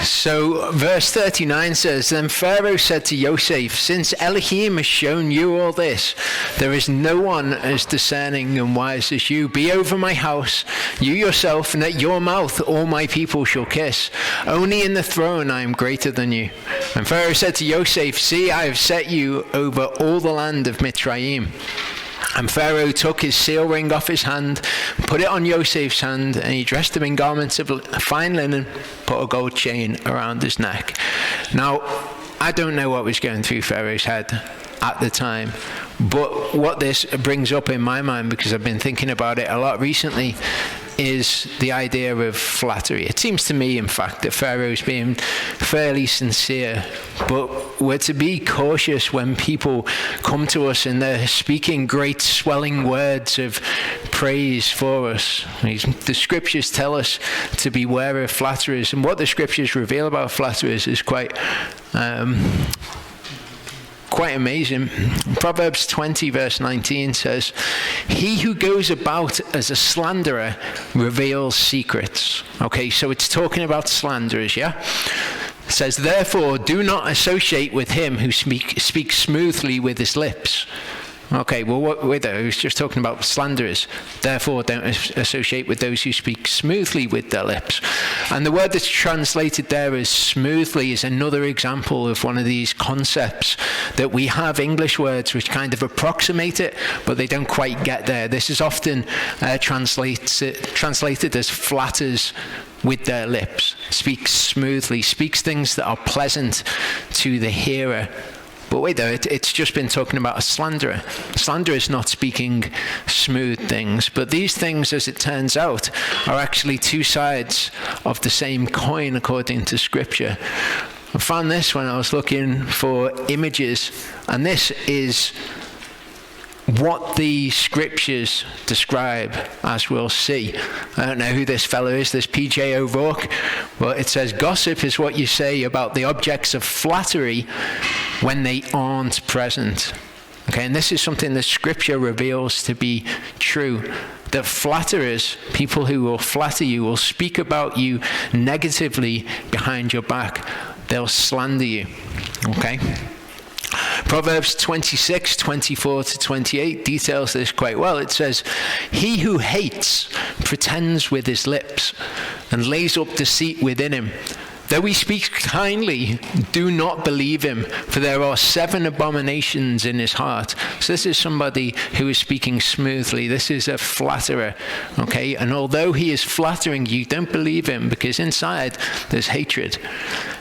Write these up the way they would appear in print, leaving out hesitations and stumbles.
So verse 39 says, Then Pharaoh said to Joseph, Since Elohim has shown you all this, there is no one as discerning and wise as you. Be over my house, you yourself, and at your mouth all my people shall kiss. Only in the throne I am greater than you. And Pharaoh said to Joseph, See, I have set you over all the land of Mitzrayim. And Pharaoh took his seal ring off his hand, put it on Joseph's hand, and he dressed him in garments of fine linen, put a gold chain around his neck. Now, I don't know what was going through Pharaoh's head at the time, but what this brings up in my mind, because I've been thinking about it a lot recently, is the idea of flattery. It seems to me, in fact, that Pharaoh's being fairly sincere, but we're to be cautious when people come to us and they're speaking great swelling words of praise for us. The scriptures tell us to beware of flatterers, and what the scriptures reveal about flatterers is quite amazing. Proverbs 20 verse 19 says, He who goes about as a slanderer reveals secrets. Okay, so it's talking about slanderers, yeah? It says, Therefore, do not associate with him who speaks smoothly with his lips. Okay, well, wait there, was just talking about slanderers. Therefore, don't associate with those who speak smoothly with their lips. And the word that's translated there as smoothly is another example of one of these concepts that we have English words which kind of approximate it, but they don't quite get there. This is often translated as flatters with their lips, speaks smoothly, speaks things that are pleasant to the hearer. But wait there, it's just been talking about a slanderer. Slanderer is not speaking smooth things, but these things, as it turns out, are actually two sides of the same coin according to Scripture. I found this when I was looking for images, and this is what the scriptures describe, as we'll see. I don't know who this fellow is, this P.J. O'Rourke. Well, it says, Gossip is what you say about the objects of flattery when they aren't present. Okay, and this is something that Scripture reveals to be true. That flatterers, people who will flatter you, will speak about you negatively behind your back. They'll slander you. Okay? Proverbs 26, 24 to 28 details this quite well. It says, He who hates pretends with his lips and lays up deceit within him. Though he speaks kindly, do not believe him, for there are 7 abominations in his heart. So this is somebody who is speaking smoothly. This is a flatterer, okay? And although he is flattering you, don't believe him, because inside there's hatred.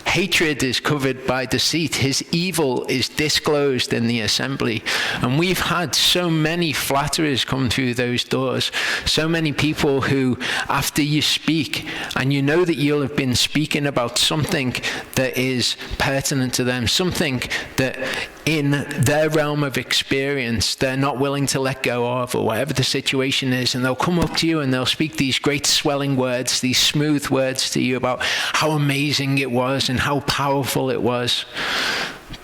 Hatred is covered by deceit. His evil is disclosed in the assembly. And we've had so many flatterers come through those doors. So many people who, after you speak, and you know that you'll have been speaking about something that is pertinent to them, something that in their realm of experience they're not willing to let go of, or whatever the situation is, and they'll come up to you and they'll speak these great swelling words, these smooth words to you about how amazing it was and how powerful it was.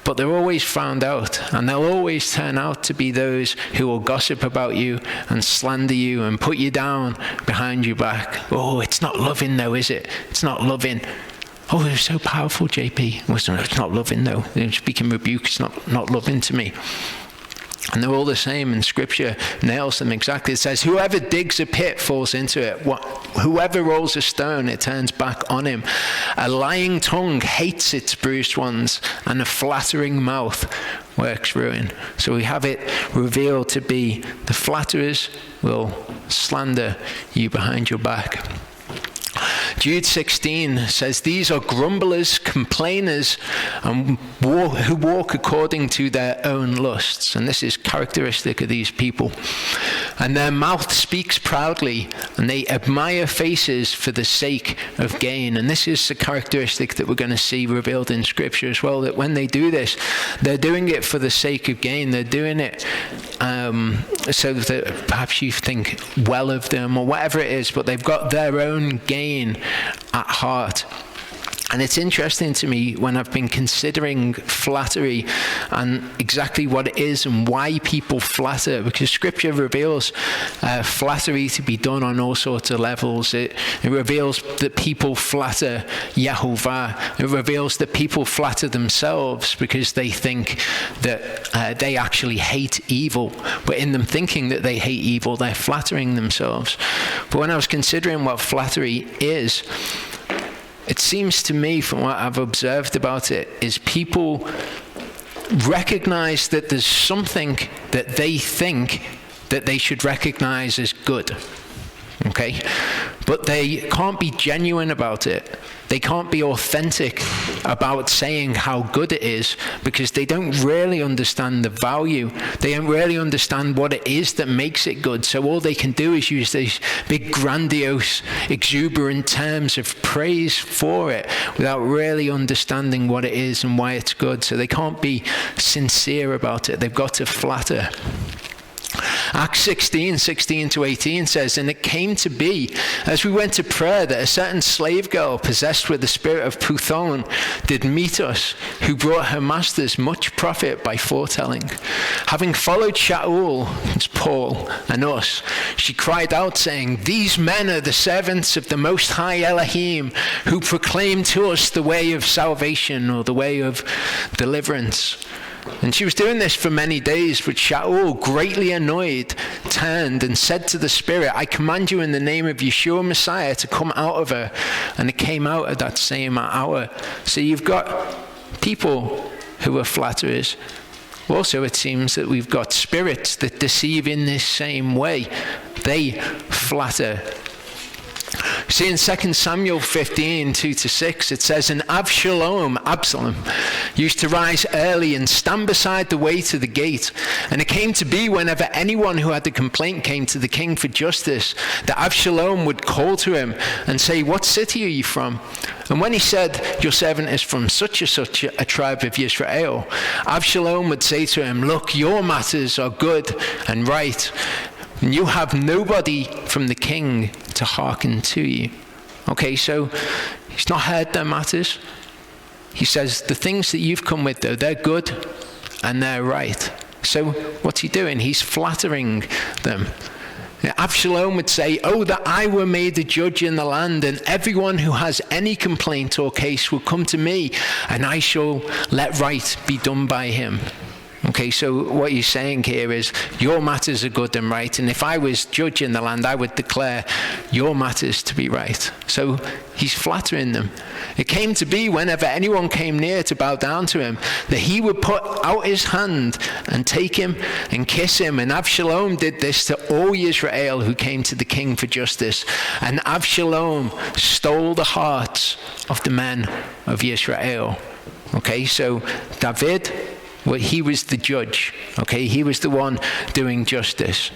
But they're always found out, and they'll always turn out to be those who will gossip about you and slander you and put you down behind your back. Oh, it's not loving though, is it? It's not loving. Oh, it was so powerful, JP. It's not loving though. Speaking rebuke, it's not loving to me. And they're all the same, and Scripture nails them exactly. It says, whoever digs a pit falls into it. Whoever rolls a stone, it turns back on him. A lying tongue hates its bruised ones, and a flattering mouth works ruin. So we have it revealed to be the flatterers will slander you behind your back. Jude 16 says, These are grumblers, complainers, and who walk according to their own lusts. And this is characteristic of these people. And their mouth speaks proudly, and they admire faces for the sake of gain. And this is the characteristic that we're going to see revealed in Scripture as well, that when they do this, they're doing it for the sake of gain. They're doing it so that perhaps you think well of them or whatever it is, but they've got their own gain at heart. And it's interesting to me when I've been considering flattery and exactly what it is and why people flatter, because Scripture reveals flattery to be done on all sorts of levels. It reveals that people flatter Yahovah. It reveals that people flatter themselves because they think that they actually hate evil. But in them thinking that they hate evil, they're flattering themselves. But when I was considering what flattery is, it seems to me, from what I've observed about it, is people recognize that there's something that they think that they should recognize as good. Okay? But they can't be genuine about it. They can't be authentic about saying how good it is because they don't really understand the value. They don't really understand what it is that makes it good. So all they can do is use these big, grandiose, exuberant terms of praise for it without really understanding what it is and why it's good. So they can't be sincere about it. They've got to flatter. Acts 16 to 18 says, "And it came to be, as we went to prayer, that a certain slave girl possessed with the spirit of Puthon did meet us, who brought her masters much profit by foretelling. Having followed Shaul," it's Paul, "and us, she cried out, saying, These men are the servants of the Most High Elohim, who proclaim to us the way of salvation," or the way of deliverance. And she was doing this for many days, but Shaul, greatly annoyed, turned and said to the Spirit, "I command you in the name of Yeshua Messiah to come out of her." And it came out at that same hour. So you've got people who are flatterers. Also, it seems that we've got spirits that deceive in this same way. They flatter. See, in 2 Samuel 15, 2-6, it says, "And Absalom, used to rise early and stand beside the way to the gate. And it came to be whenever anyone who had a complaint came to the king for justice, that Absalom would call to him and say, 'What city are you from?' And when he said, 'Your servant is from such a tribe of Israel,' Absalom would say to him, 'Look, your matters are good and right, and you have nobody from the king to hearken to you.'" Okay, so he's not heard their matters. He says, the things that you've come with, though, they're good and they're right. So what's he doing? He's flattering them. Absalom would say, "Oh, that I were made a judge in the land, and everyone who has any complaint or case will come to me, and I shall let right be done by him." Okay, so what he's saying here is, your matters are good and right, and if I was judge in the land, I would declare your matters to be right. So he's flattering them. It came to be whenever anyone came near to bow down to him, that he would put out his hand and take him and kiss him. And Absalom did this to all Israel who came to the king for justice. And Absalom stole the hearts of the men of Israel. Okay, so David, well, he was the judge. Okay, he was the one doing justice.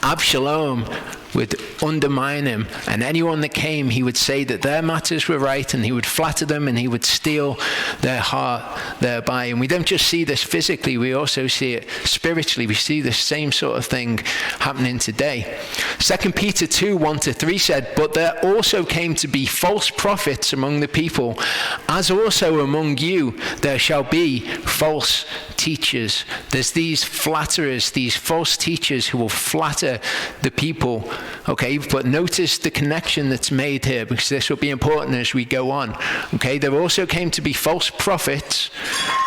Absalom would undermine him, and anyone that came, he would say that their matters were right, and he would flatter them, and he would steal their heart thereby. And we don't just see this physically, we also see it spiritually. We see the same sort of thing happening today. 2 Peter 2, 1-3 said, "But there also came to be false prophets among the people, as also among you there shall be false teachers." There's these flatterers, these false teachers who will flatter the people. Okay, but notice the connection that's made here, because this will be important as we go on. Okay, there also came to be false prophets,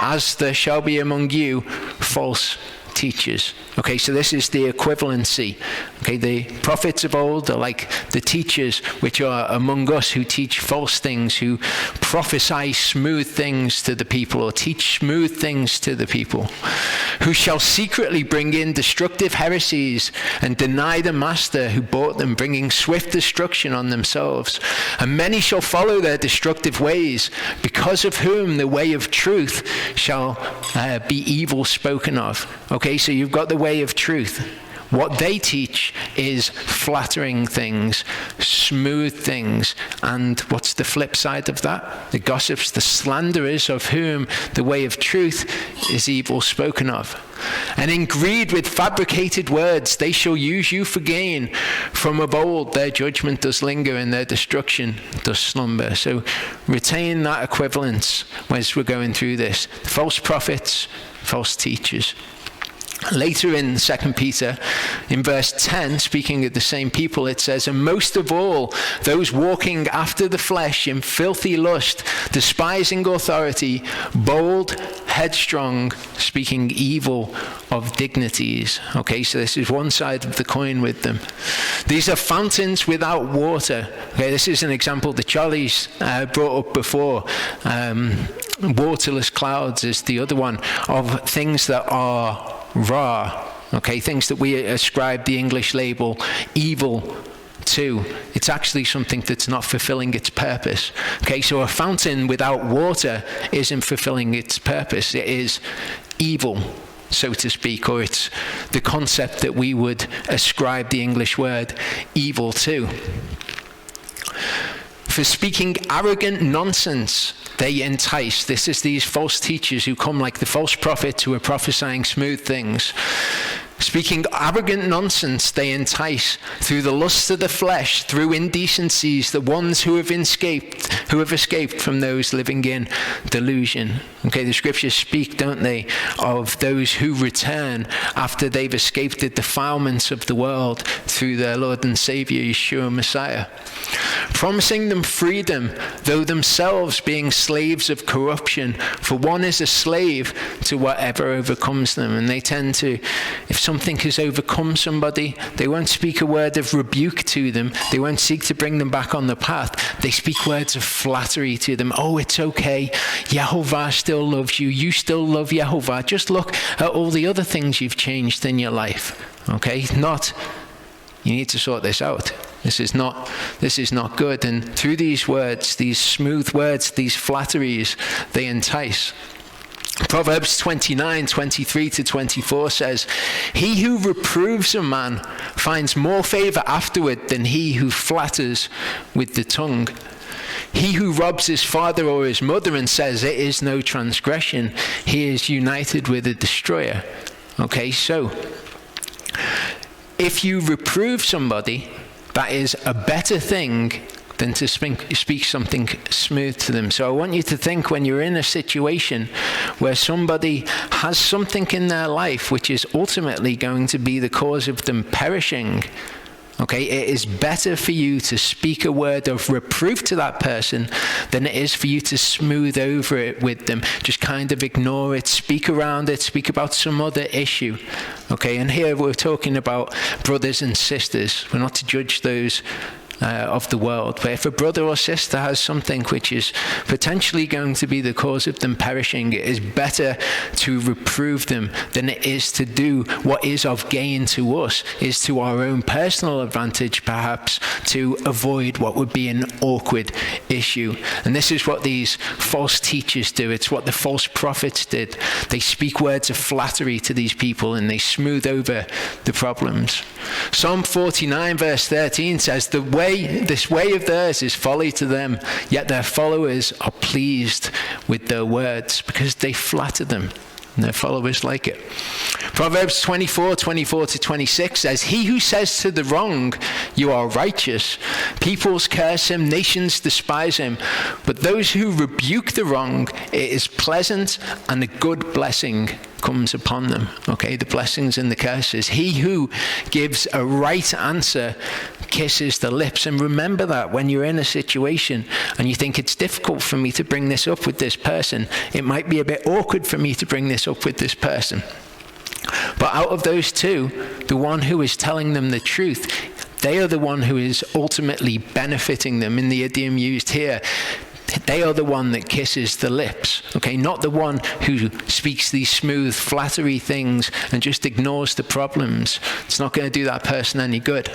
as there shall be among you false teachers. Okay, so this is the equivalency. Okay, the prophets of old are like the teachers which are among us, who teach false things, who prophesy smooth things to the people, or teach smooth things to the people, who shall secretly bring in destructive heresies and deny the master who bought them, bringing swift destruction on themselves. And many shall follow their destructive ways, because of whom the way of truth shall be evil spoken of. Okay, so you've got the way of truth. What they teach is flattering things, smooth things, and what's the flip side of that? The gossips, the slanderers, of whom the way of truth is evil spoken of. And in greed with fabricated words, they shall use you for gain. From of old, their judgment does linger and their destruction does slumber. So retain that equivalence as we're going through this. False prophets, false teachers. Later in 2 Peter, in verse 10, speaking of the same people, it says, and most of all, those walking after the flesh in filthy lust, despising authority, bold, headstrong, speaking evil of dignities. Okay, so this is one side of the coin with them. These are fountains without water. Okay, this is an example that Charlie's brought up before. Waterless clouds is the other one, of things that are raw, okay, things that we ascribe the English label evil to. It's actually something that's not fulfilling its purpose. Okay, so a fountain without water isn't fulfilling its purpose. It is evil, so to speak, or it's the concept that we would ascribe the English word evil to. For speaking arrogant nonsense, they entice. This is these false teachers who come like the false prophets who are prophesying smooth things. Speaking arrogant nonsense, they entice through the lusts of the flesh, through indecencies, the ones who have escaped from those living in delusion. Okay, the scriptures speak, don't they, of those who return after they've escaped the defilements of the world through their Lord and Savior, Yeshua Messiah. Promising them freedom, though themselves being slaves of corruption, for one is a slave to whatever overcomes them. And they tend to, if something has overcome somebody, they won't speak a word of rebuke to them. They won't seek to bring them back on the path. They speak words of flattery to them. Oh, it's okay. Yehovah still loves you. You still love Yehovah. Just look at all the other things you've changed in your life. Okay? Not, you need to sort this out. This is not good. And through these words, these smooth words, these flatteries, they entice. Proverbs 29:23-24 says, he who reproves a man finds more favor afterward than he who flatters with the tongue. He who robs his father or his mother and says it is no transgression, he is united with a destroyer. Okay, so if you reprove somebody, that is a better thing than to speak something smooth to them. So I want you to think, when you're in a situation where somebody has something in their life which is ultimately going to be the cause of them perishing, okay, it is better for you to speak a word of reproof to that person than it is for you to smooth over it with them. Just kind of ignore it, speak around it, speak about some other issue. Okay, and here we're talking about brothers and sisters. We're not to judge those of the world. But if a brother or sister has something which is potentially going to be the cause of them perishing, it is better to reprove them than it is to do what is of gain to us, is to our own personal advantage perhaps, to avoid what would be an awkward issue. And this is what these false teachers do. It's what the false prophets did. They speak words of flattery to these people and they smooth over the problems. Psalm 49 verse 13 says, this way of theirs is folly to them, yet their followers are pleased with their words, because they flatter them, and their followers like it. Proverbs 24:24-26 says, he who says to the wrong, you are righteous, peoples curse him, nations despise him, but those who rebuke the wrong, it is pleasant, and a good blessing comes upon them. Okay, the blessings and the curses. He who gives a right answer kisses the lips. And remember that when you're in a situation and you think it's difficult for me to bring this up with this person, it might be a bit awkward for me to bring this up with this person. But out of those two, the one who is telling them the truth, they are the one who is ultimately benefiting them. In the idiom used here, they are the one that kisses the lips, okay? Not the one who speaks these smooth, flattery things and just ignores the problems. It's not going to do that person any good.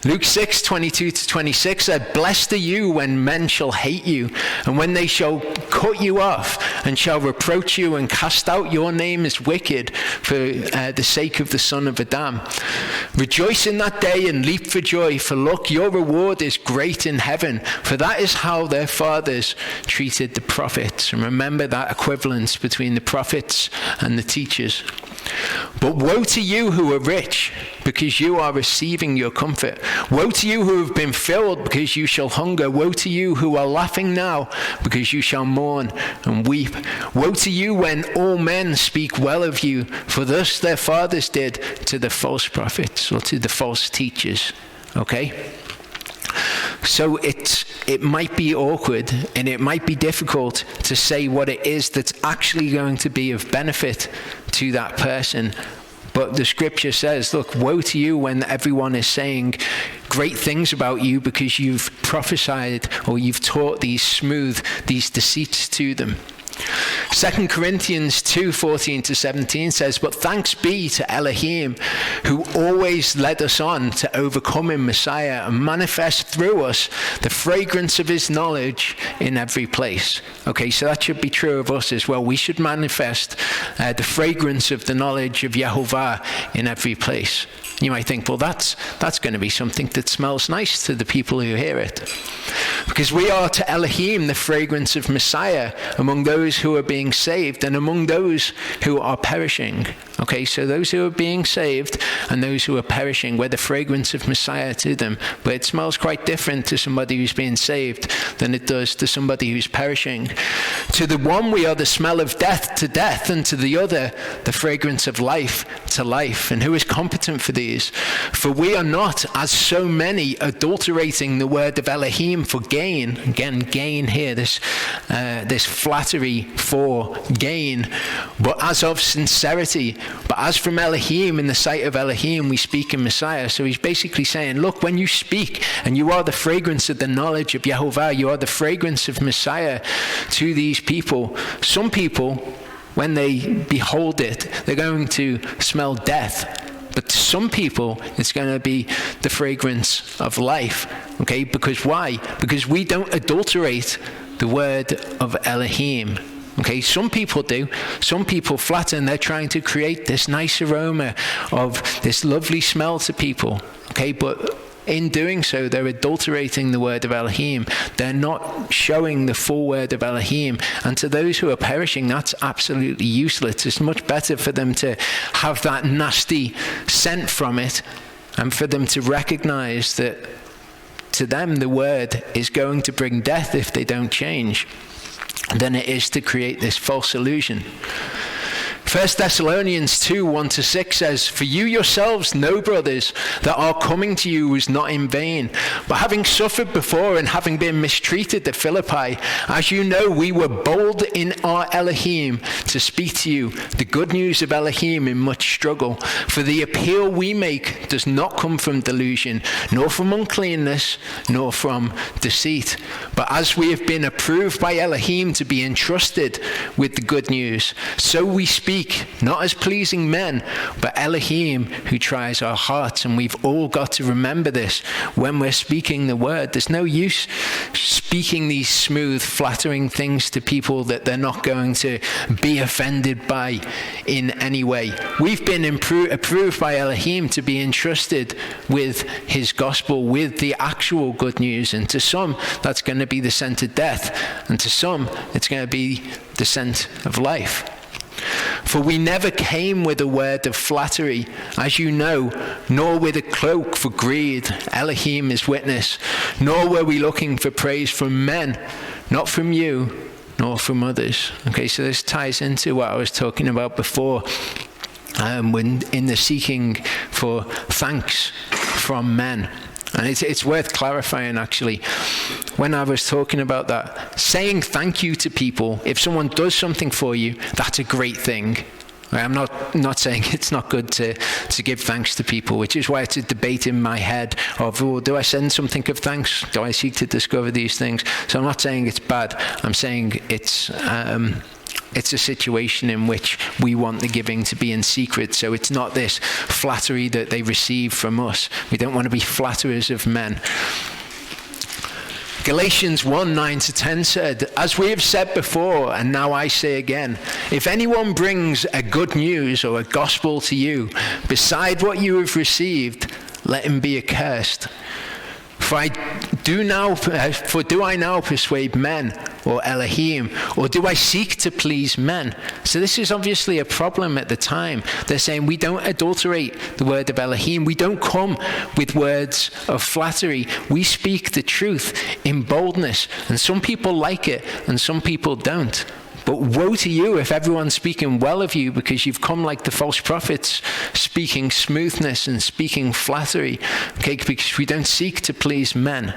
Luke 6:22-26 said, blessed are you when men shall hate you, and when they shall cut you off, and shall reproach you and cast out your name as wicked for the sake of the son of Adam. Rejoice in that day and leap for joy, for look, your reward is great in heaven, for that is how their fathers treated the prophets. And remember that equivalence between the prophets and the teachers. But woe to you who are rich, because you are receiving your comfort. Woe to you who have been filled, because you shall hunger. Woe to you who are laughing now, because you shall mourn and weep. Woe to you when all men speak well of you, for thus their fathers did to the false prophets, or to the false teachers. Okay? So it might be awkward and it might be difficult to say what it is that's actually going to be of benefit to that person. But the scripture says, look, woe to you when everyone is saying great things about you because you've prophesied or you've taught these deceits to them. 2 Corinthians 2:14-17 says, but thanks be to Elohim, who always led us on to overcome in Messiah and manifest through us the fragrance of his knowledge in every place. Okay, so that should be true of us as well. We should manifest the fragrance of the knowledge of Yehovah in every place. You might think, well, that's going to be something that smells nice to the people who hear it. Because we are to Elohim the fragrance of Messiah among those who are being saved and among those who are perishing. Okay, so those who are being saved and those who are perishing, we're the fragrance of Messiah to them. But it smells quite different to somebody who's being saved than it does to somebody who's perishing. To the one we are the smell of death to death, and to the other the fragrance of life to life. And who is competent for these? For we are not, as so many, adulterating the word of Elohim for gain. Again, gain here, this flattery for gain, but as of sincerity. But as from Elohim, in the sight of Elohim, we speak in Messiah. So he's basically saying, look, when you speak, and you are the fragrance of the knowledge of Yehovah, you are the fragrance of Messiah to these people. Some people, when they behold it, they're going to smell death. But to some people, it's going to be the fragrance of life. Okay, because why? Because we don't adulterate the word of Elohim. Okay, some people do. Some people flatter and they're trying to create this nice aroma of this lovely smell to people. Okay, but in doing so, they're adulterating the word of Elohim. They're not showing the full word of Elohim. And to those who are perishing, that's absolutely useless. It's much better for them to have that nasty scent from it and for them to recognize that to them the word is going to bring death if they don't change, than it is to create this false illusion. 1 Thessalonians 2:1-6 says, for you yourselves know, brothers, that our coming to you was not in vain. But having suffered before and having been mistreated at Philippi, as you know, we were bold in our Elohim to speak to you the good news of Elohim in much struggle. For the appeal we make does not come from delusion, nor from uncleanness, nor from deceit. But as we have been approved by Elohim to be entrusted with the good news, so we speak, not as pleasing men, but Elohim who tries our hearts. And we've all got to remember this when we're speaking the word. There's no use speaking these smooth, flattering things to people that they're not going to be offended by in any way. We've been approved by Elohim to be entrusted with his gospel, with the actual good news. And to some, that's going to be the scent of death. And to some, it's going to be the scent of life. For we never came with a word of flattery, as you know, nor with a cloak for greed. Elohim is witness. Nor were we looking for praise from men, not from you, nor from others. Okay, so this ties into what I was talking about before, when in the seeking for thanks from men. And it's worth clarifying, actually. When I was talking about that, saying thank you to people, if someone does something for you, that's a great thing. I'm not saying it's not good to give thanks to people, which is why it's a debate in my head of, oh, do I send something of thanks? Do I seek to discover these things? So I'm not saying it's bad. I'm saying it's a situation in which we want the giving to be in secret. So it's not this flattery that they receive from us. We don't want to be flatterers of men. Galatians 1:9-10 said, "As we have said before, and now I say again, if anyone brings a good news or a gospel to you beside what you have received, let him be accursed. For do I now persuade men or Elohim, or do I seek to please men?" So this is obviously a problem at the time. They're saying we don't adulterate the word of Elohim. We don't come with words of flattery. We speak the truth in boldness. And some people like it and some people don't. But woe to you if everyone's speaking well of you because you've come like the false prophets, speaking smoothness and speaking flattery, okay, because we don't seek to please men.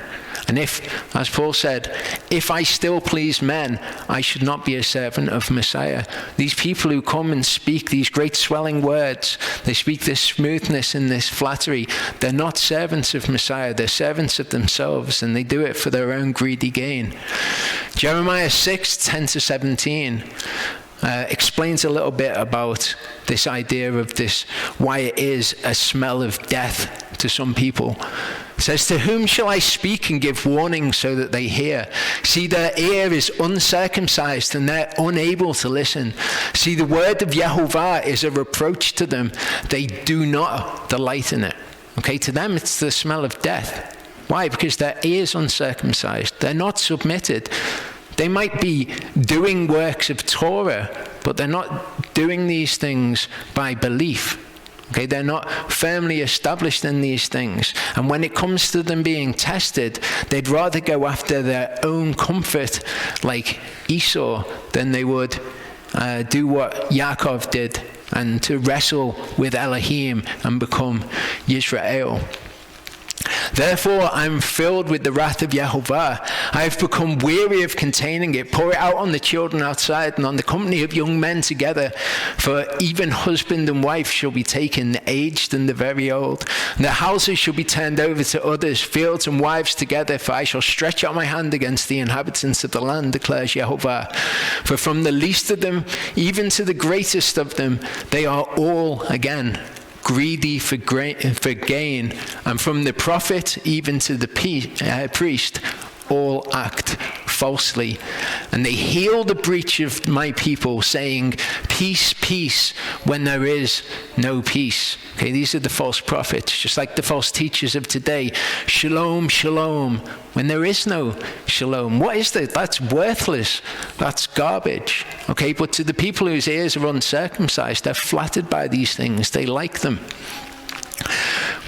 And if, as Paul said, if I still please men, I should not be a servant of Messiah. These people who come and speak these great swelling words, they speak this smoothness and this flattery, they're not servants of Messiah, they're servants of themselves, and they do it for their own greedy gain. Jeremiah 6:10-17 explains a little bit about this idea of this, why it is a smell of death to some people. It says, "To whom shall I speak and give warning so that they hear? See, their ear is uncircumcised and they're unable to listen. See, the word of Yehovah is a reproach to them. They do not delight in it." Okay, to them it's the smell of death. Why? Because their ear is uncircumcised. They're not submitted. They might be doing works of Torah, but they're not doing these things by belief. Okay, they're not firmly established in these things. And when it comes to them being tested, they'd rather go after their own comfort like Esau than they would do what Yaakov did and to wrestle with Elohim and become Yisrael. "Therefore I am filled with the wrath of Yehovah. I have become weary of containing it. Pour it out on the children outside and on the company of young men together. For even husband and wife shall be taken, the aged and the very old. And their houses shall be turned over to others, fields and wives together. For I shall stretch out my hand against the inhabitants of the land, declares Yehovah. For from the least of them, even to the greatest of them, they are all again greedy for gain, and from the prophet even to the priest, all act falsely. And they heal the breach of my people, saying, peace, peace, when there is no peace. Okay, these are the false prophets, just like the false teachers of today. Shalom, shalom, when there is no shalom. What is that? That's worthless. That's garbage. Okay, but to the people whose ears are uncircumcised, they're flattered by these things. They like them.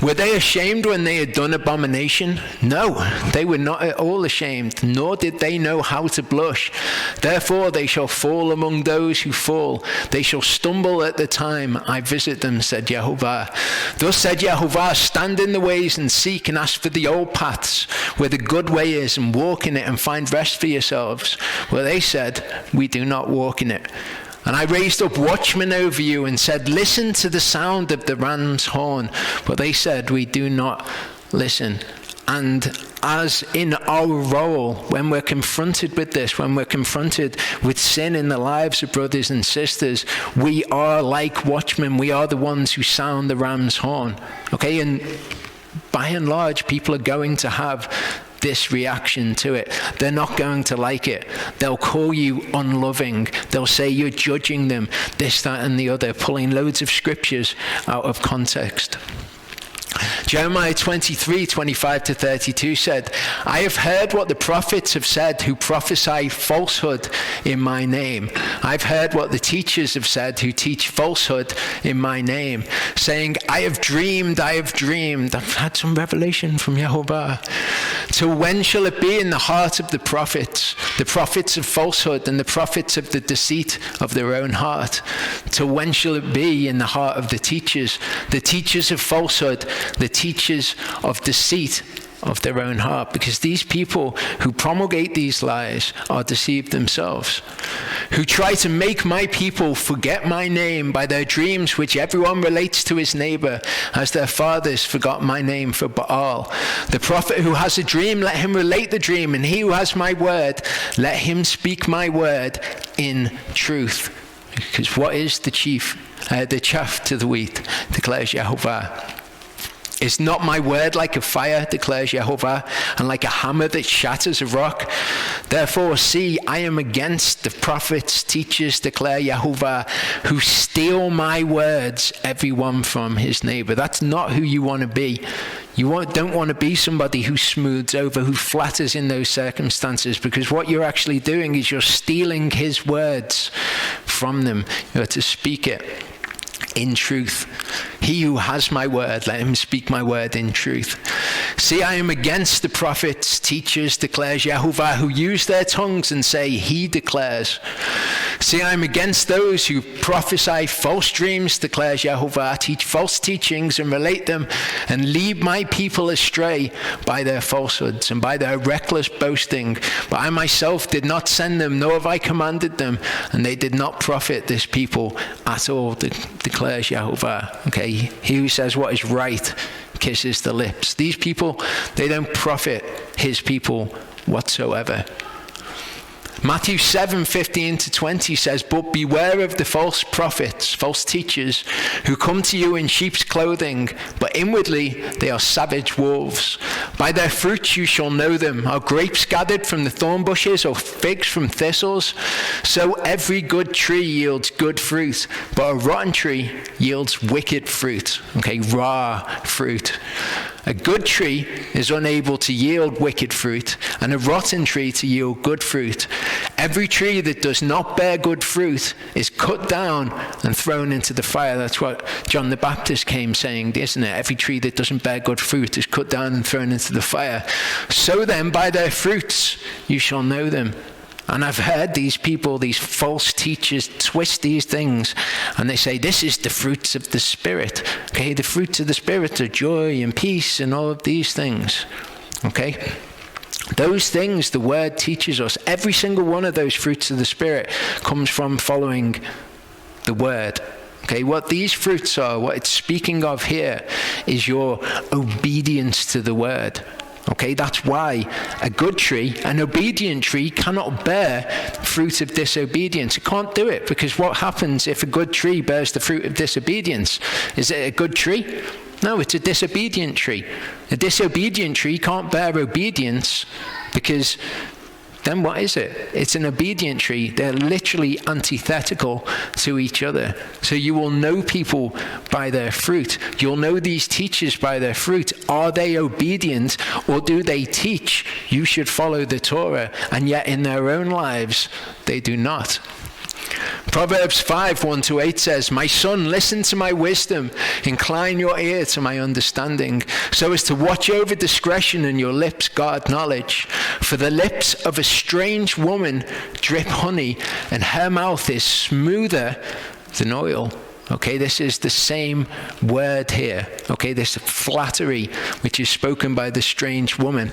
Were they ashamed when they had done abomination? No, they were not at all ashamed, nor did they know how to blush. Therefore they shall fall among those who fall. They shall stumble at the time I visit them, said Yehovah. Thus said Yehovah, stand in the ways and seek and ask for the old paths, where the good way is, and walk in it and find rest for yourselves. Well, they said, we do not walk in it. And I raised up watchmen over you and said, listen to the sound of the ram's horn. But they said, we do not listen. And as in our role, when we're confronted with this, when we're confronted with sin in the lives of brothers and sisters, we are like watchmen. We are the ones who sound the ram's horn. Okay, and by and large, people are going to have this reaction to it. They're not going to like it. They'll call you unloving. They'll say you're judging them, this, that, and the other, pulling loads of scriptures out of context. Jeremiah 23:25-32 said, I have heard what the prophets have said who prophesy falsehood in my name. I've heard what the teachers have said who teach falsehood in my name, saying, I have dreamed, I have dreamed. I've had some revelation from Yehovah. Till when shall it be in the heart of the prophets of falsehood and the prophets of the deceit of their own heart? Till when shall it be in the heart of the teachers of falsehood, the teachers of deceit of their own heart? Because these people who promulgate these lies are deceived themselves, who try to make my people forget my name by their dreams, which everyone relates to his neighbor, as their fathers forgot my name for Baal. The prophet who has a dream, let him relate the dream, and he who has my word, let him speak my word in truth. Because what is the chaff to the wheat, declares Yehovah. Is not my word like a fire, declares Jehovah, and like a hammer that shatters a rock? Therefore, see, I am against the prophets, teachers, declare Jehovah, who steal my words, everyone from his neighbor. That's not who you want to be. You don't want to be somebody who smooths over, who flatters in those circumstances, because what you're actually doing is you're stealing his words from them. You're to speak it in truth. He who has my word, let him speak my word in truth. See, I am against the prophets, teachers, declares Jehovah, who use their tongues and say, he declares. See, I am against those who prophesy false dreams, declares Jehovah, teach false teachings and relate them, and lead my people astray by their falsehoods and by their reckless boasting. But I myself did not send them, nor have I commanded them, and they did not profit this people at all, declares Jehovah. Okay, he who says what is right kisses the lips. These people, they don't profit his people whatsoever. Matthew 7:15-20 says, but beware of the false prophets, false teachers, who come to you in sheep's clothing, but inwardly they are savage wolves. By their fruits you shall know them. Are grapes gathered from the thorn bushes, or figs from thistles? So every good tree yields good fruit, but a rotten tree yields wicked fruit. Okay, raw fruit. A good tree is unable to yield wicked fruit, and a rotten tree to yield good fruit. Every tree that does not bear good fruit is cut down and thrown into the fire. That's what John the Baptist came saying, isn't it? Every tree that doesn't bear good fruit is cut down and thrown into the fire. So then, by their fruits you shall know them. And I've heard these people, these false teachers, twist these things, and they say, this is the fruits of the Spirit. Okay, the fruits of the Spirit are joy and peace and all of these things. Okay? Those things the word teaches us. Every single one of those fruits of the Spirit comes from following the word. Okay, what these fruits are, what it's speaking of here, is your obedience to the word. Okay, that's why a good tree, an obedient tree, cannot bear fruit of disobedience. It can't do it, because what happens if a good tree bears the fruit of disobedience? Is it a good tree? No, it's a disobedient tree. A disobedient tree can't bear obedience, because then what is it? It's an obedient tree. They're literally antithetical to each other. So you will know people by their fruit. You'll know these teachers by their fruit. Are they obedient, or do they teach you should follow the Torah, and yet in their own lives they do not? Proverbs 5:1-8 says, my son, listen to my wisdom, incline your ear to my understanding, so as to watch over discretion, and your lips guard knowledge. For the lips of a strange woman drip honey, and her mouth is smoother than oil. Okay, this is the same word here. Okay, this flattery which is spoken by the strange woman.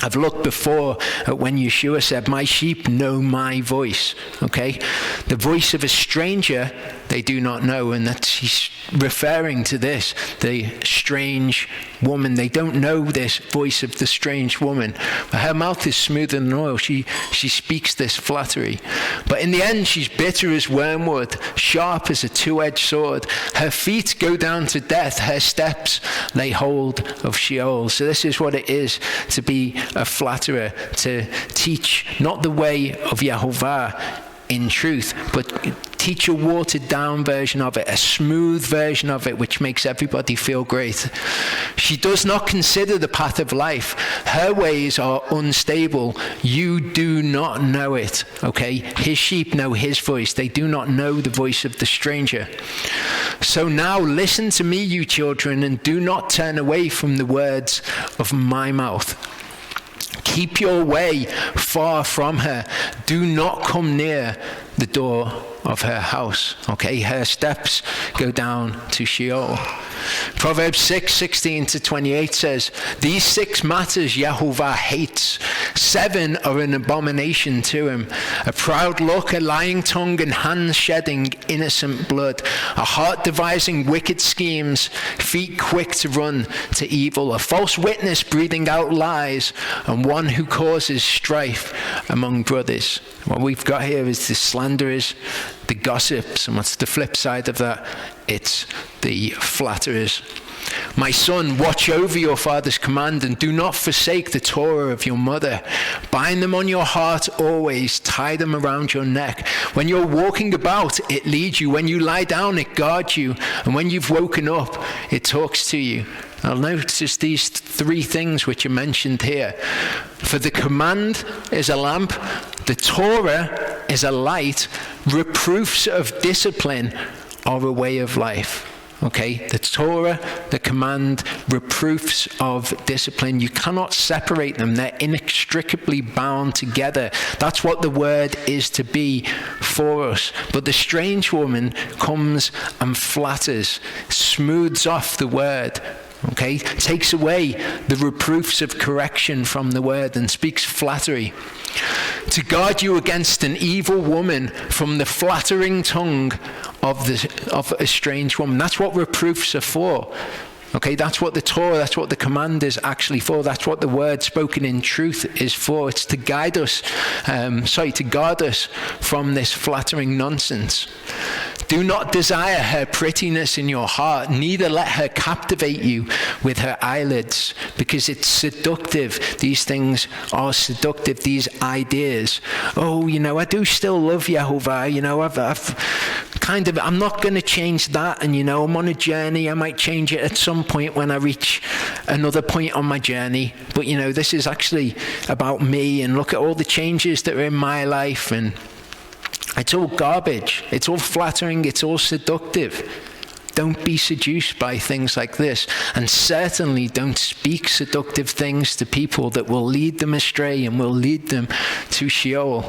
I've looked before at when Yeshua said, my sheep know my voice. Okay, the voice of a stranger they do not know, and that he's referring to this, the strange woman. They don't know this voice of the strange woman, but her mouth is smoother than oil. She speaks this flattery, but in the end she's bitter as wormwood, sharp as a two-edged sword. Her feet go down to death, her steps lay hold of Sheol. So this is what it is to be a flatterer, to teach not the way of Yehovah in truth, but teach a watered down version of it, a smooth version of it, which makes everybody feel great. She does not consider the path of life. Her ways are unstable. You do not know it. Okay, his sheep know his voice. They do not know the voice of the stranger. So now listen to me, you children, and do not turn away from the words of my mouth. Keep your way far from her. Do not come near the door of her house. Okay, her steps go down to Sheol. Proverbs 6:16-28 says, these 6 matters Yehovah hates. 7 are an abomination to him: a proud look, a lying tongue, and hands shedding innocent blood, a heart devising wicked schemes, feet quick to run to evil, a false witness breathing out lies, and one who causes strife among brothers. What we've got here is the slanderers, the gossips, and what's the flip side of that? It's the flatterers. My son, watch over your father's command and do not forsake the Torah of your mother. Bind them on your heart always, tie them around your neck. When you're walking about, it leads you. When you lie down, it guards you. And when you've woken up, it talks to you. I'll notice these three things which are mentioned here. For the command is a lamp, the Torah is a light, reproofs of discipline are a way of life. Okay, the Torah, the command, reproofs of discipline. You cannot separate them. They're inextricably bound together. That's what the word is to be for us. But the strange woman comes and flatters, smooths off the word. Okay, takes away the reproofs of correction from the word and speaks flattery. To guard you against an evil woman from the flattering tongue of a strange woman. That's what reproofs are for. Okay, that's what the Torah, that's what the command is actually for. That's what the word spoken in truth is for. It's to guide us, to guard us from this flattering nonsense. Do not desire her prettiness in your heart, neither let her captivate you with her eyelids, because it's seductive. These things are seductive, these ideas. Oh, I do still love Yehovah, I'm not going to change that, and I'm on a journey. I might change it at some point when I reach another point on my journey. But this is actually about me, and look at all the changes that are in my life, and it's all garbage. It's all flattering. It's all seductive. Don't be seduced by things like this, and certainly don't speak seductive things to people that will lead them astray and will lead them to Sheol.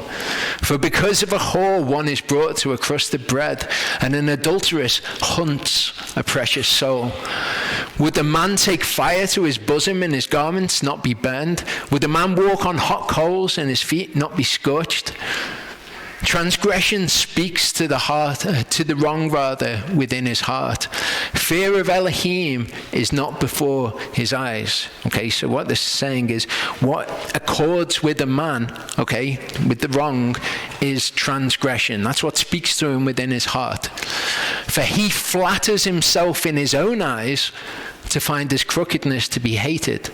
For because of a whore one is brought to a crust of bread, and an adulteress hunts a precious soul. Would the man take fire to his bosom and his garments not be burned? Would the man walk on hot coals and his feet not be scorched? Transgression speaks to the heart, to the wrong rather, within his heart. Fear of Elohim is not before his eyes. Okay, so what this is saying is what accords with a man, okay, with the wrong, is transgression. That's what speaks to him within his heart. For he flatters himself in his own eyes to find his crookedness to be hated.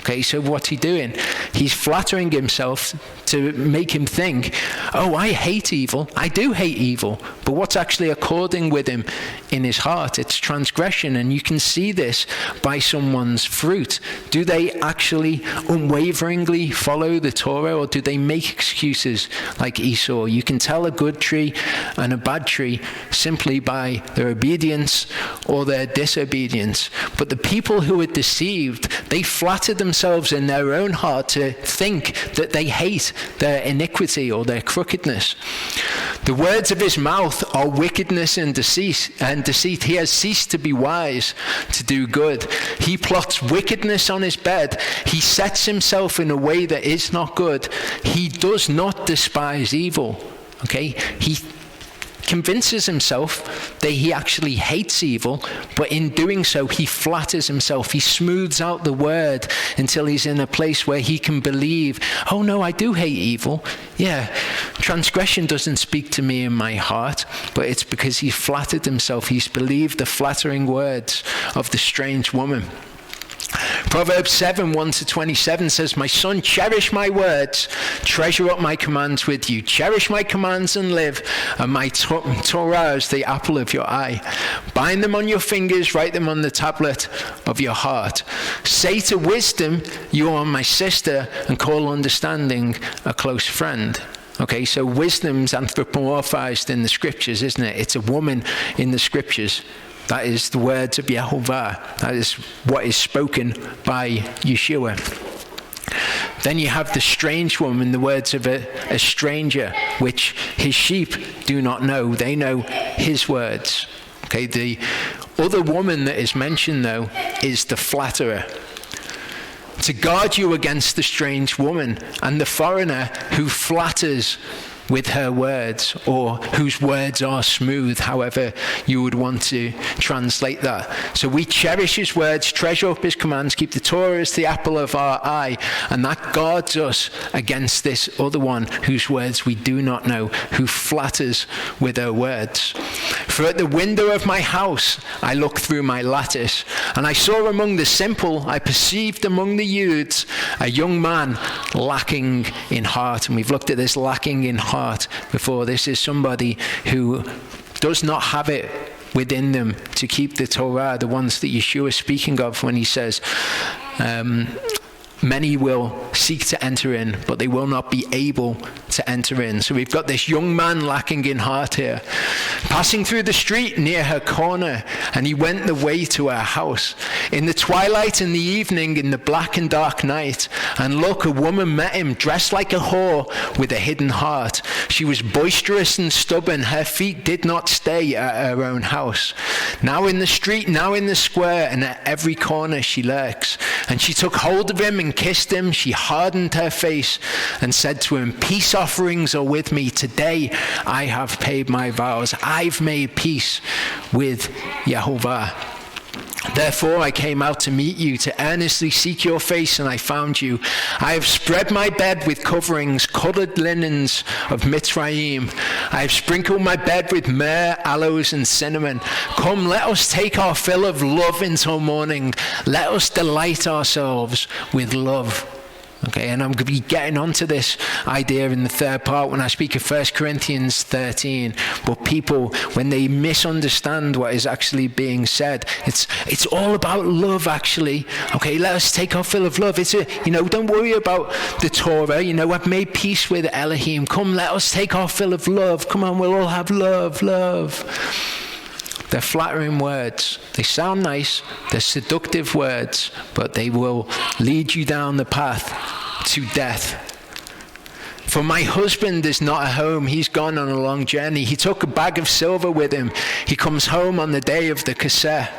Okay, so what's he doing? He's flattering himself to make him think, oh, I hate evil. I do hate evil. But what's actually according with him in his heart? It's transgression. And you can see this by someone's fruit. Do they actually unwaveringly follow the Torah, or do they make excuses like Esau? You can tell a good tree and a bad tree simply by their obedience or their disobedience. But the people who are deceived, they flatter themselves in their own heart to think that they hate their iniquity or their crookedness. The words of his mouth are wickedness and deceit. He has ceased to be wise to do good. He plots wickedness on his bed. He sets himself in a way that is not good. He does not despise evil. Okay? He convinces himself that he actually hates evil, but in doing so, he flatters himself. He smooths out the word until he's in a place where he can believe, oh no, I do hate evil. Yeah, transgression doesn't speak to me in my heart, but it's because he flattered himself. He's believed the flattering words of the strange woman. Proverbs 7, 1-27 says, my son, cherish my words, treasure up my commands with you. Cherish my commands and live, and my Torah is the apple of your eye. Bind them on your fingers, write them on the tablet of your heart. Say to wisdom, you are my sister, and call understanding a close friend. Okay, so wisdom's anthropomorphized in the scriptures, isn't it? It's a woman in the scriptures. That is the words of Yehovah. That is what is spoken by Yeshua. Then you have the strange woman, the words of a stranger, which his sheep do not know. They know his words. Okay, the other woman that is mentioned, though, is the flatterer. To guard you against the strange woman and the foreigner who flatters with her words, or whose words are smooth, however you would want to translate that. So we cherish his words, treasure up his commands, keep the Torah as the apple of our eye, and that guards us against this other one whose words we do not know, who flatters with her words. For at the window of my house I looked through my lattice, and I saw among the simple, I perceived among the youths, a young man lacking in heart. And we've looked at this lacking in heart before. This is somebody who does not have it within them to keep the Torah, the ones that Yeshua is speaking of when he says, many will seek to enter in, but they will not be able to enter in. So we've got this young man lacking in heart here, passing through the street near her corner, and he went the way to her house. In the twilight, in the evening, in the black and dark night, and look, a woman met him, dressed like a whore, with a hidden heart. She was boisterous and stubborn. Her feet did not stay at her own house. Now in the street, now in the square, and at every corner she lurks. And she took hold of him and kissed him. She hardened her face and said to him, peace offerings are with me. Today I have paid my vows. I've made peace with Yehovah. Therefore I came out to meet you, to earnestly seek your face, and I found you. I have spread my bed with coverings, colored linens of Mitzrayim. I have sprinkled my bed with myrrh, aloes, and cinnamon. Come, let us take our fill of love until morning. Let us delight ourselves with love. Okay, and I'm going to be getting onto this idea in the third part when I speak of 1 Corinthians 13. But people, when they misunderstand what is actually being said, it's all about love, actually. Okay, let us take our fill of love. Don't worry about the Torah. I've made peace with Elohim. Come, let us take our fill of love. Come on, we'll all have love. They're flattering words. They sound nice. They're seductive words, but they will lead you down the path to death. For my husband is not at home. He's gone on a long journey. He took a bag of silver with him. He comes home on the day of the Kaseh.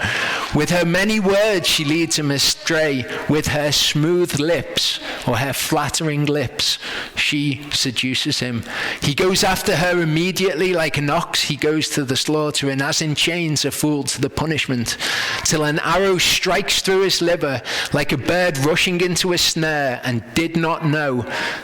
With her many words, she leads him astray. With her smooth lips, or her flattering lips, she seduces him. He goes after her immediately like an ox. He goes to the slaughter, and as in chains a fool to the punishment, till an arrow strikes through his liver, like a bird rushing into a snare, and did not know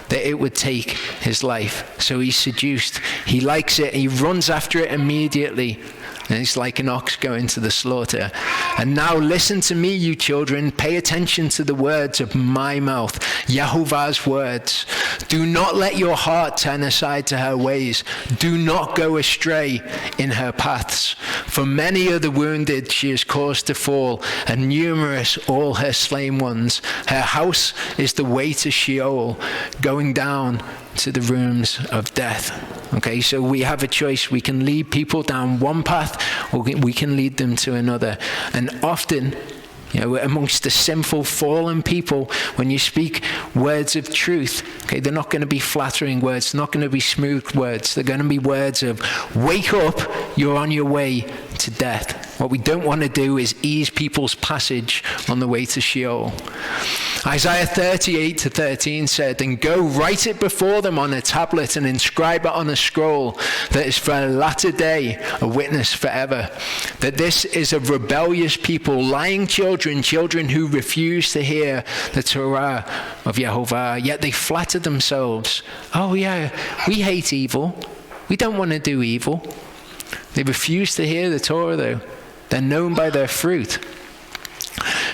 that it would take his life. So he's seduced. He likes it. He runs after it immediately. And he's like an ox going to the slaughter. And now listen to me, you children. Pay attention to the words of my mouth, Yehovah's words. Do not let your heart turn aside to her ways. Do not go astray in her paths. For many are the wounded she has caused to fall, and numerous all her slain ones. Her house is the way to Sheol, going down to the rooms of death. Okay, so we have a choice. We can lead people down one path, or we can lead them to another. And often, amongst the sinful, fallen people, when you speak words of truth, okay, they're not going to be flattering words. They're not going to be smooth words. They're going to be words of, wake up, you're on your way to death. What we don't want to do is ease people's passage on the way to Sheol. Isaiah 38:13 said, and go write it before them on a tablet and inscribe it on a scroll, that is for a latter day, a witness forever. That this is a rebellious people, lying children who refuse to hear the Torah of Yehovah, yet they flatter themselves. Oh yeah, we hate evil. We don't want to do evil. They refuse to hear the Torah though. They're known by their fruit.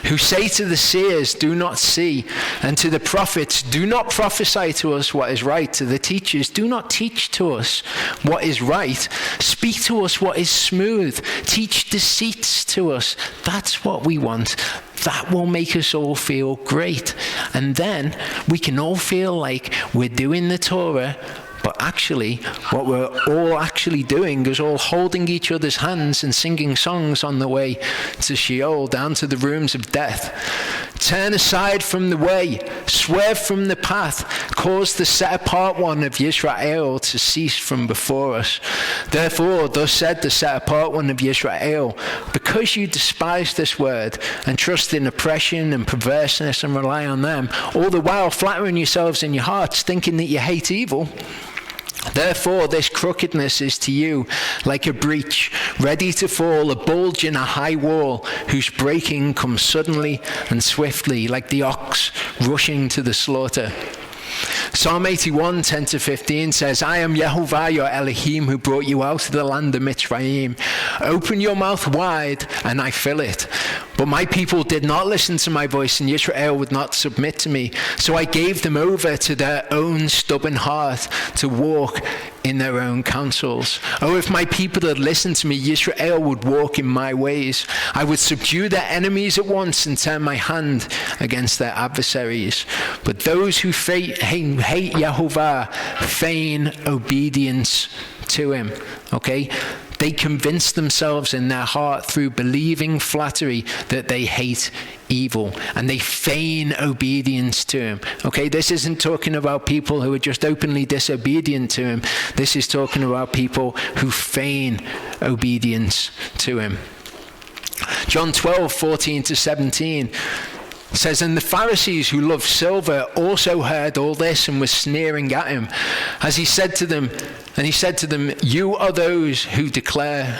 Who say to the seers, do not see, and to the prophets, do not prophesy to us what is right, to the teachers, do not teach to us what is right, speak to us what is smooth, teach deceits to us. That's what we want. That will make us all feel great. And then we can all feel like we're doing the Torah, but actually, what we're all actually doing is all holding each other's hands and singing songs on the way to Sheol, down to the rooms of death. Turn aside from the way, swerve from the path, cause the set-apart one of Yisrael to cease from before us. Therefore, thus said the set-apart one of Yisrael, because you despise this word and trust in oppression and perverseness and rely on them, all the while flattering yourselves in your hearts, thinking that you hate evil, Therefore, this crookedness is to you like a breach, ready to fall, a bulge in a high wall, whose breaking comes suddenly and swiftly, like the ox rushing to the slaughter. Psalm 81, 10-15 says, I am Yehovah your Elohim, who brought you out of the land of Mitzrayim. Open your mouth wide, and I fill it. But my people did not listen to my voice, and Israel would not submit to me. So I gave them over to their own stubborn heart to walk in their own counsels. Oh, if my people had listened to me, Israel would walk in my ways. I would subdue their enemies at once and turn my hand against their adversaries. But those who hate Yehovah feign obedience to him. Okay? They convince themselves in their heart through believing flattery that they hate evil, and they feign obedience to him. Okay, this isn't talking about people who are just openly disobedient to him. This is talking about people who feign obedience to him. John 12, 14-17 says, and the Pharisees who loved silver also heard all this and were sneering at him. As he said to them, you are those who declare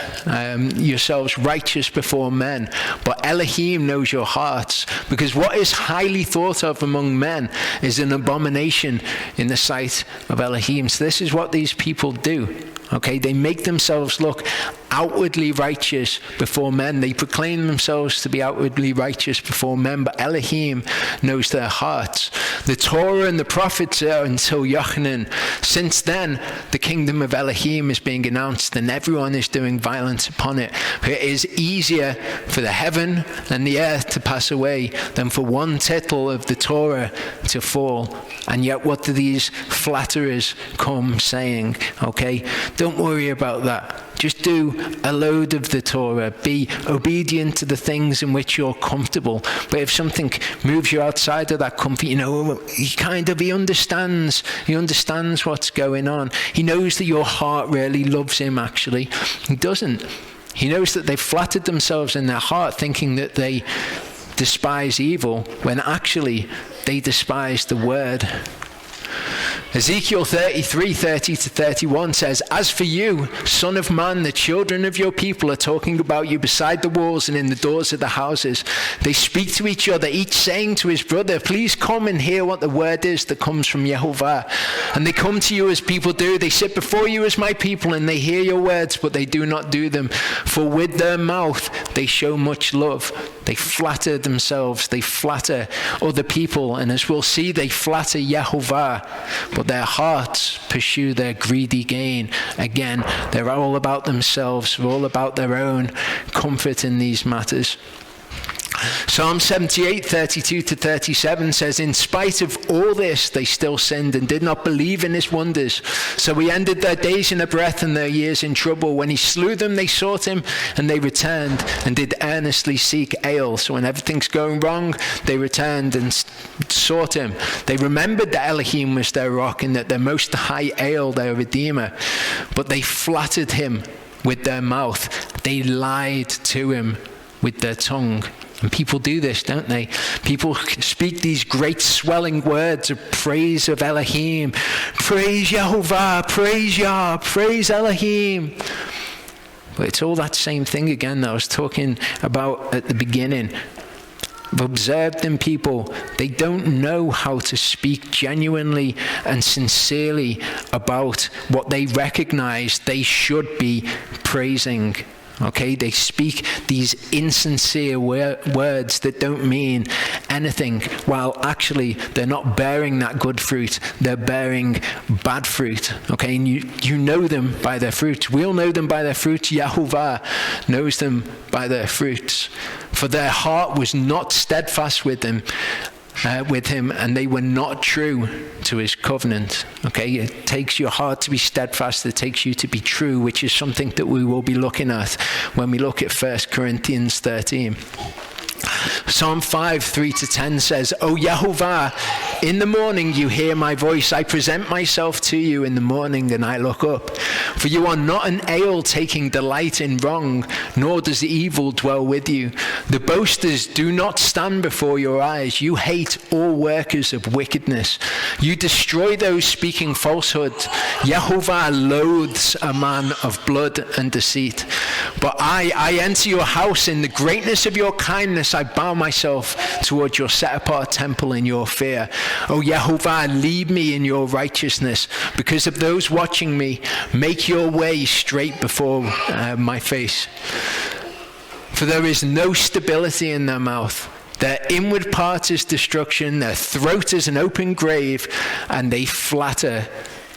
yourselves righteous before men, but Elohim knows your hearts, because what is highly thought of among men is an abomination in the sight of Elohim. So this is what these people do. Okay, they make themselves look outwardly righteous before men. They proclaim themselves to be outwardly righteous before men, but Elohim knows their hearts. The Torah and the prophets are until Yochanan. Since then, the kingdom of Elohim is being announced, and everyone is doing violence upon it. For it is easier for the heaven and the earth to pass away than for one tittle of the Torah to fall. And yet what do these flatterers come saying? Okay, don't worry about that. Just do a load of the Torah. Be obedient to the things in which you're comfortable. But if something moves you outside of that comfort, he understands. He understands what's going on. He knows that your heart really loves him, actually. He doesn't. He knows that they've flattered themselves in their heart, thinking that they despise evil, when actually they despise the word. Ezekiel 33, 30-31 says, as for you, son of man, the children of your people are talking about you beside the walls and in the doors of the houses. They speak to each other, each saying to his brother, please come and hear what the word is that comes from Yehovah. And they come to you as people do. They sit before you as my people, and they hear your words, but they do not do them. For with their mouth they show much love. They flatter themselves. They flatter other people. And as we'll see, they flatter Yehovah. But their hearts pursue their greedy gain. Again, they're all about themselves. They're all about their own comfort in these matters. Psalm 78, 32-37 says, in spite of all this, they still sinned and did not believe in his wonders. So he ended their days in a breath and their years in trouble. When he slew them, they sought him, and they returned and did earnestly seek Ale. So when everything's going wrong, they returned and sought him. They remembered that Elohim was their rock and that their most high Ale, their redeemer. But they flattered him with their mouth. They lied to him with their tongue. And people do this, don't they? People speak these great swelling words of praise of Elohim. Praise Yehovah, praise Yah, praise Elohim. But it's all that same thing again that I was talking about at the beginning. I've observed in people, they don't know how to speak genuinely and sincerely about what they recognize they should be praising. Okay, they speak these insincere words that don't mean anything, while actually they're not bearing that good fruit, they're bearing bad fruit. Okay, and you know them by their fruits. We'll know them by their fruits. Yehovah knows them by their fruits. For their heart was not steadfast with him, and they were not true to his covenant. Okay, it takes your heart to be steadfast. It takes you to be true, which is something that we will be looking at when we look at 1 Corinthians 13. Psalm 5, 3-10 says, O Yehovah, in the morning you hear my voice. I present myself to you in the morning and I look up. For you are not an ale taking delight in wrong, nor does the evil dwell with you. The boasters do not stand before your eyes. You hate all workers of wickedness. You destroy those speaking falsehood. Yehovah loathes a man of blood and deceit. But I enter your house in the greatness of your kindness. I bow myself toward your set-apart temple in your fear. O Yehovah, lead me in your righteousness. Because of those watching me, make your way straight before my face. For there is no stability in their mouth. Their inward part is destruction. Their throat is an open grave, and they flatter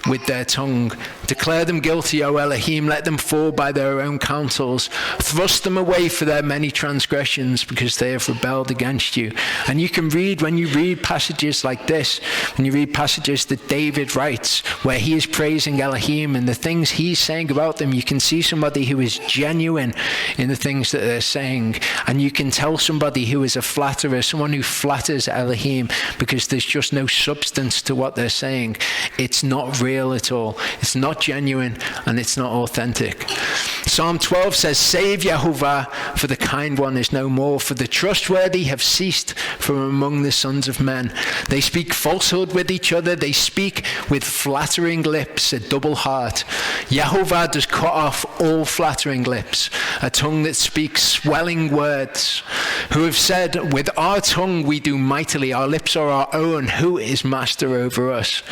with their tongue. Declare them guilty, O Elohim. Let them fall by their own counsels. Thrust them away for their many transgressions, because they have rebelled against you. And you can read, when you read passages like this, when you read passages that David writes, where he is praising Elohim and the things he's saying about them, you can see somebody who is genuine in the things that they're saying. And you can tell somebody who is a flatterer, someone who flatters Elohim, because there's just no substance to what they're saying. It's not real at all. It's not genuine, and it's not authentic. Psalm 12 says, Save Yehovah, for the kind one is no more, for the trustworthy have ceased from among the sons of men. They speak falsehood with each other. They speak with flattering lips, a double heart. Yehovah does cut off all flattering lips, a tongue that speaks swelling words, who have said, with our tongue we do mightily, our lips are our own, who is master over us?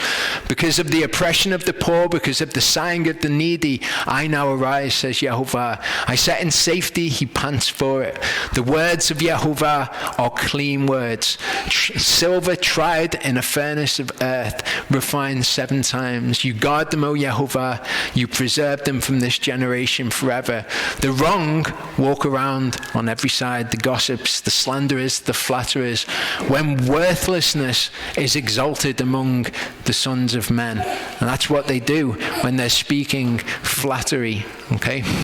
Because of the oppression of the poor, because of the sighing of the needy, I now arise, says Yehovah. I set in safety, he pants for it. The words of Yehovah are clean words. Silver tried in a furnace of earth, refined 7 times. You guard them, O Yehovah. You preserve them from this generation forever. The wrong walk around on every side, the gossips, the slanderers, the flatterers, when worthlessness is exalted among the sons of men. And that's what they do when they're speaking flattery, okay?